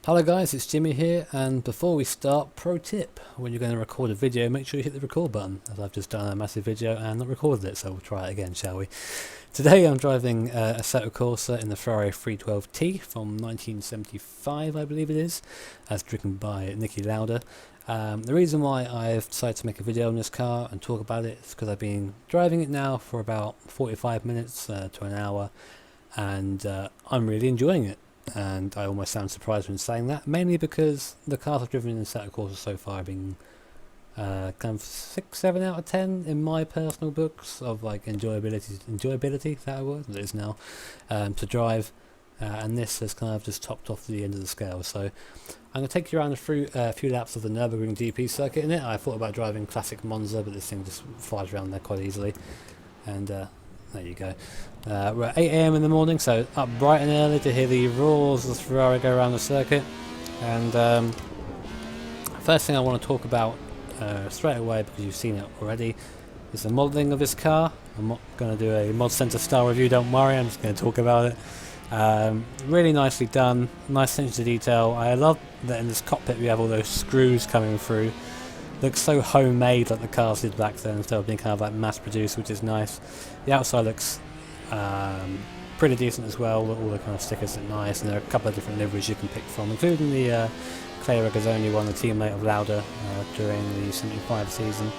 Hello guys, it's Jimmy here, and before we start, pro tip: when you're going to record a video, make sure you hit the record button, as I've just done a massive video and not recorded it, so we'll try it again, shall we? Today I'm driving Assetto Corsa in the Ferrari 312T from 1975, I believe it is, as driven by Nicky Lauda. The reason why I've decided to make a video on this car and talk about it is because I've been driving it now for about 45 minutes to an hour, and I'm really enjoying it. And I almost sound surprised when saying that, mainly because the cars I've driven in Assetto Corsa so far have been kind of 6, 7 out of 10 in my personal books of like enjoyability, is that a word? It is now, to drive, and this has kind of just topped off the end of the scale. So I'm going to take you around through a few laps of the Nürburgring GP circuit in it. I thought about driving classic Monza, but this thing just flies around there quite easily, and there you go. We're at 8 AM in the morning, so up bright and early to hear the roars of the Ferrari go around the circuit. And first thing I want to talk about straight away, because you've seen it already, is the modelling of this car. I'm not going to do a mod centre style review, don't worry, I'm just going to talk about it. Really nicely done, nice attention to detail. I love that in this cockpit we have all those screws coming through. Looks so homemade, like the cars did back then, instead of being kind of like mass produced, which is nice. The outside looks pretty decent as well. All the kind of stickers look nice, and there are a couple of different liveries you can pick from, including the Clay Regazzoni one, the teammate of Lauda during the 75 season.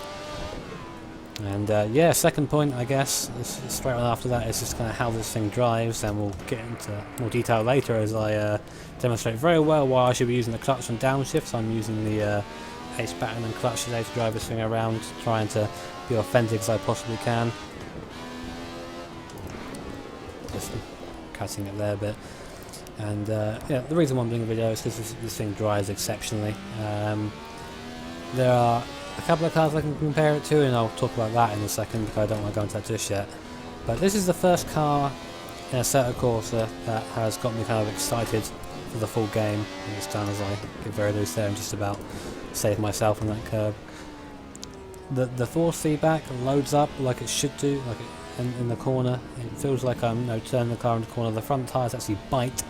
And yeah, second point, I guess, straight on after that, is just kind of how this thing drives, and we'll get into more detail later as I demonstrate very well why I should be using the clutch and downshift. So I'm using the S.p.A and clutch today to drive this thing around, trying to be authentic as I possibly can. Just cutting it there a bit. And yeah, the reason why I'm doing a video is because this thing drives exceptionally. There are a couple of cars I can compare it to, and I'll talk about that in a second because I don't want to go into that just yet. But this is the first car in Assetto Corsa that has got me kind of excited for the full game. And it's done as I get very loose there and just about save myself on that curb. The force feedback loads up like it should do, like in the corner. It feels like I'm turning the car into the corner. The front tyres actually bite,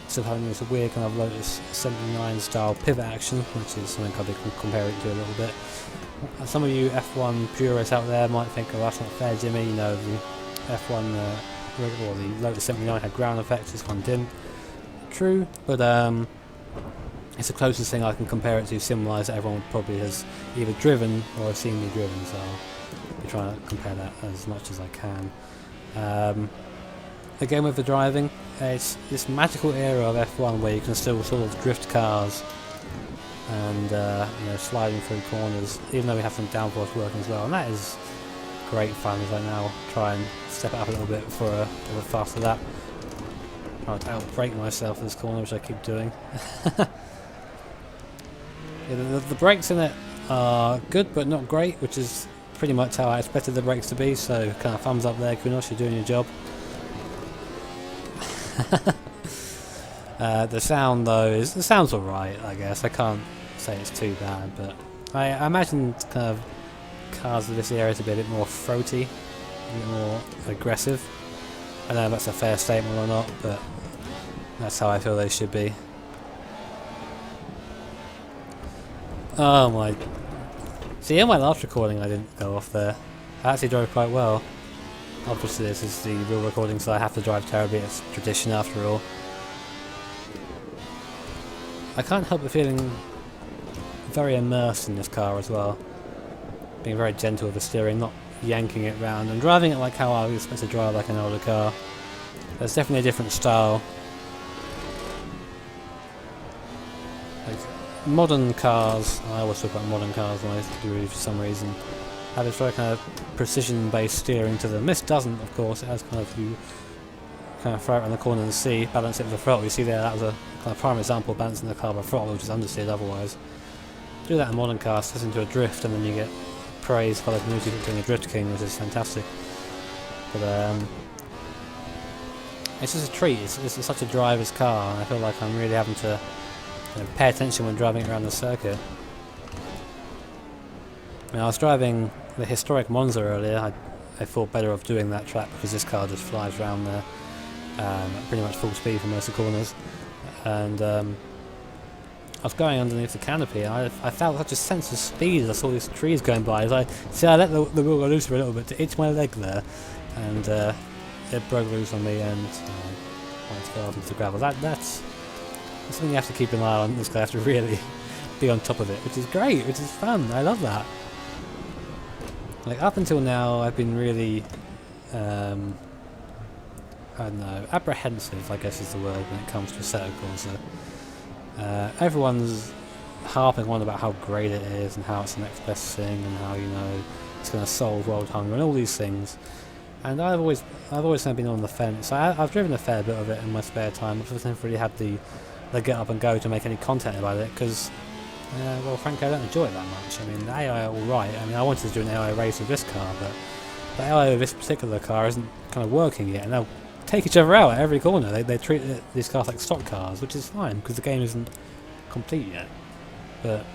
instead of having this weird kind of Lotus 79 style pivot action, which is something I can compare it to a little bit. Some of you F1 purists out there might think, oh, that's not fair, Jimmy, you know, the F1 or the Lotus 79 had ground effects, this one didn't. True, but it's the closest thing I can compare it to sim-wise that everyone probably has either driven or has seen me driven, so I'll be trying to compare that as much as I can. Again, with the driving, it's this magical era of F1 where you can still sort of drift cars and you know, sliding through corners, even though we have some downforce working as well, and that is great fun as I now try and step it up a little bit for a little faster lap. Trying to outbrake myself this corner, which I keep doing. Yeah, the brakes in it are good but not great, which is pretty much how I expected the brakes to be, so kind of thumbs up there, Kunos, you're doing your job. The sound though, the sound's alright, I guess. I can't say it's too bad, but I imagine kind of cars of this area to be a bit more throaty, a bit more aggressive. I don't know if that's a fair statement or not, but that's how I feel they should be. Oh my... See, in my last recording I didn't go off there. I actually drove quite well. Obviously this is the real recording, so I have to drive terribly. It's tradition after all. I can't help but feeling very immersed in this car as well. Being very gentle with the steering, not yanking it round, and driving it like how I was supposed to drive like an older car. There's definitely a different style. Like, modern cars, I always talk about modern cars when I do reviews for some reason, have this very kind of precision-based steering to them. This doesn't, of course. It has kind of, you kind of throw it around the corner and see, balance it with the throttle. You see there, that was a kind of prime example of balancing the car by throttle, which is understeered otherwise. Do that in modern cars, gets into a drift, and then you get praise for the community for doing a drift king, which is fantastic. But it's just a treat. It's such a driver's car, and I feel like I'm really having to pay attention when driving around the circuit. I mean, I was driving the historic Monza earlier. I thought better of doing that track because this car just flies around there at pretty much full speed for most of the corners. And was going underneath the canopy, and I felt such a sense of speed as I saw these trees going by. As I let the wheel go loose for a little bit to itch my leg there, and it broke loose on me and went to go off into the gravel. That's something you have to keep an eye on. This guy has to really be on top of it, which is great, which is fun. I love that. Like, up until now, I've been really, I don't know, apprehensive, I guess is the word, when it comes to Assetto Corsa. Everyone's harping on about how great it is and how it's the next best thing and how, you know, it's going to solve world hunger and all these things. And I've always kind of been on the fence. I've driven a fair bit of it in my spare time, but I've never really had the get up and go to make any content about it because, well, frankly, I don't enjoy it that much. I mean, the AI are alright. I mean, I wanted to do an AI race with this car, but the AI of this particular car isn't kind of working yet, and they'll take each other out at every corner. They treat these cars like stock cars, which is fine because the game isn't complete yet. But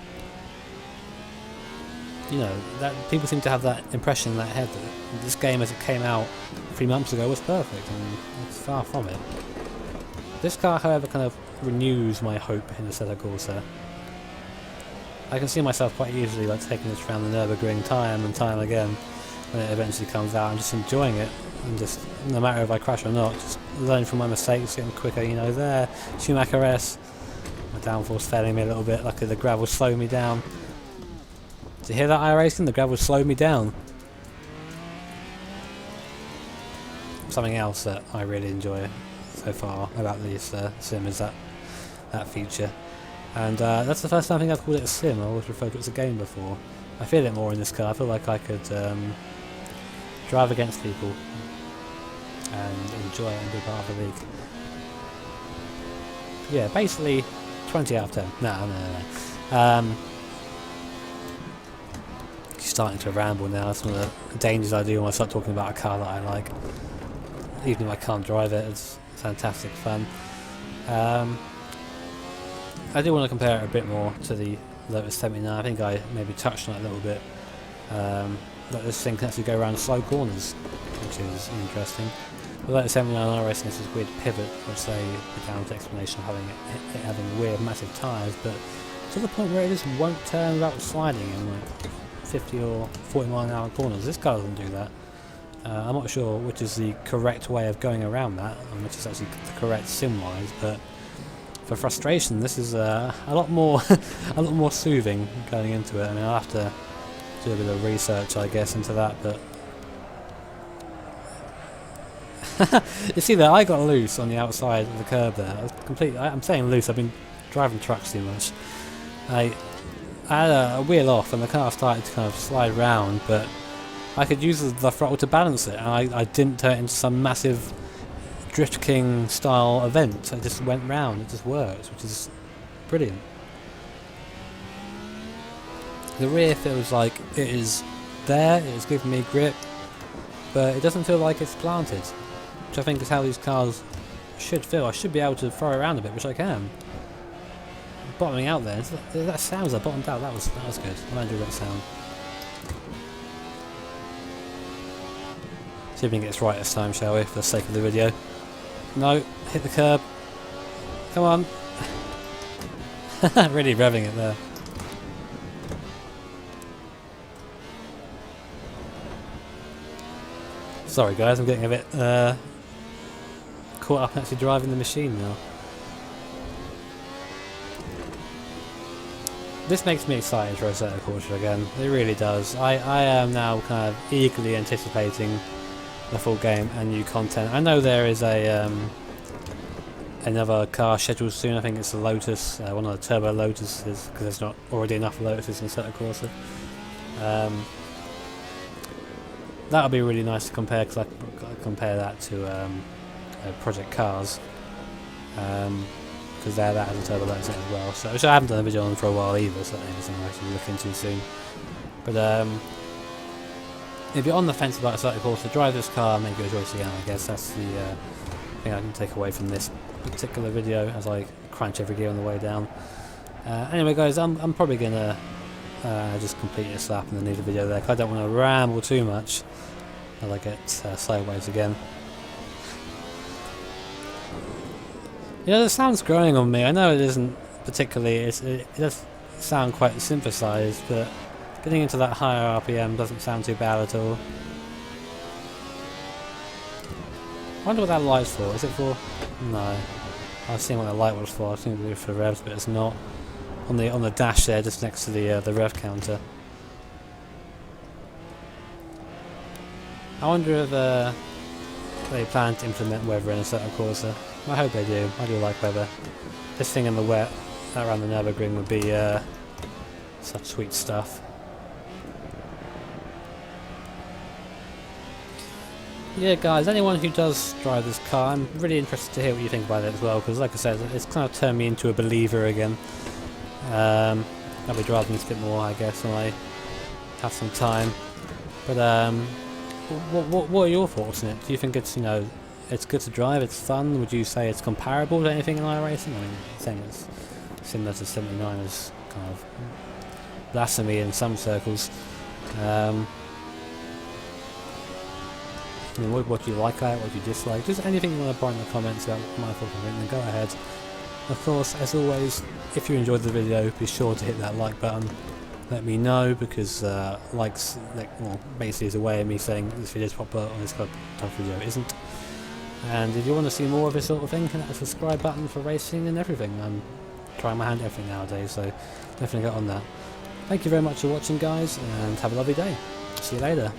you know, that people seem to have that impression in their head that this game, as it came out 3 months ago, was perfect, and it's far from it. This car, however, kind of renews my hope in the Assetto Corsa. I can see myself quite easily like taking this around the Nürburgring time and time again when it eventually comes out and just enjoying it, and just, no matter if I crash or not, just learning from my mistakes, getting quicker, you know, there, Schumacher S. My downforce failing me a little bit, luckily the gravel slowed me down. Did you hear that, iRacing? The gravel slowed me down. Something else that I really enjoy so far about this sim is that feature. And that's the first time I think I've called it a sim. I always referred to it as a game before. I feel it more in this car. I feel like I could drive against people and enjoy it and be part of the league. Yeah, basically 20 out of 10. No. Starting to ramble now. That's one of the dangers I do when I start talking about a car that I like. Even if I can't drive it, it's fantastic fun. I do want to compare it a bit more to the Lotus 79. I think I maybe touched on it a little bit. That this thing can actually go around slow corners, which is interesting. The Lotus 79 racing has this weird pivot, which they put down to explanation of it having weird massive tyres, but to the point where it just won't turn without sliding in like 50 or 40 mile an hour corners. This car doesn't do that. I'm not sure which is the correct way of going around that, and which is actually the correct sim-wise, but for frustration, this is a lot more a lot more soothing going into it. I mean, I'll have to do a bit of research, I guess, into that, but you see that I got loose on the outside of the curb there. I was I'm saying loose, I've been driving trucks too much. I had a wheel off and the car started to kind of slide round, but I could use the throttle to balance it, and I didn't turn it into some massive Drift King style event. It just went round, it just worked, which is brilliant. The rear feels like it is there, it is giving me grip, but it doesn't feel like it's planted, which I think is how these cars should feel. I should be able to throw around a bit, which I can. Bottoming out there, that sounds like bottomed out, that was good. I enjoyed that sound. See if we can get this right this time, shall we, for the sake of the video. No, hit the curb. Come on. Really revving it there. Sorry guys, I'm getting a bit caught up actually driving the machine now. This makes me excited for Assetto Corsa again, it really does. I am now kind of eagerly anticipating the full game and new content. I know there is a another car scheduled soon. I think it's the Lotus, one of the Turbo Lotuses, because there's not already enough Lotuses in Assetto Corsa. That would be really nice to compare, because I compare that to Project Cars, because that has a Turbo Lotus in it as well. So, which I haven't done a video on for a while either, so that maybe something I should look into soon. But if you're on the fence about Assetto Corsa, drive this car and make your choice again. I guess that's the thing I can take away from this particular video as I crunch every gear on the way down. Anyway guys, I'm probably gonna just complete this lap and then leave the video there, because I don't want to ramble too much as I get sideways again. You know, the sound's growing on me. I know it isn't particularly. It does sound quite synthesized, but getting into that higher RPM doesn't sound too bad at all. I wonder what that light's for. Is it for... No. I was seeing what the light was for. I was thinking it was for revs, but it's not. On the dash there, just next to the rev counter. I wonder if they plan to implement weather in Assetto Corsa. I hope they do. I do like weather. This thing in the wet around the Nürburgring would be such sweet stuff. Yeah, guys, anyone who does drive this car, I'm really interested to hear what you think about it as well, because like I said, it's kind of turned me into a believer again. I'll be driving this a bit more, I guess, when I have some time. But what are your thoughts on it? Do you think it's, you know, it's good to drive, it's fun? Would you say it's comparable to anything in iRacing? I mean, saying it's similar to 79 is kind of blasphemy in some circles. I mean, what do you like about it, what do you dislike? Just anything you want to put in the comments about my thoughts on it, then go ahead. Of course, as always, if you enjoyed the video, be sure to hit that like button. Let me know, because likes, well, basically is a way of me saying this video's popular or this type of video isn't. And if you want to see more of this sort of thing, hit that subscribe button for racing and everything. I'm trying my hand at everything nowadays, so definitely get on that. Thank you very much for watching, guys, and have a lovely day. See you later.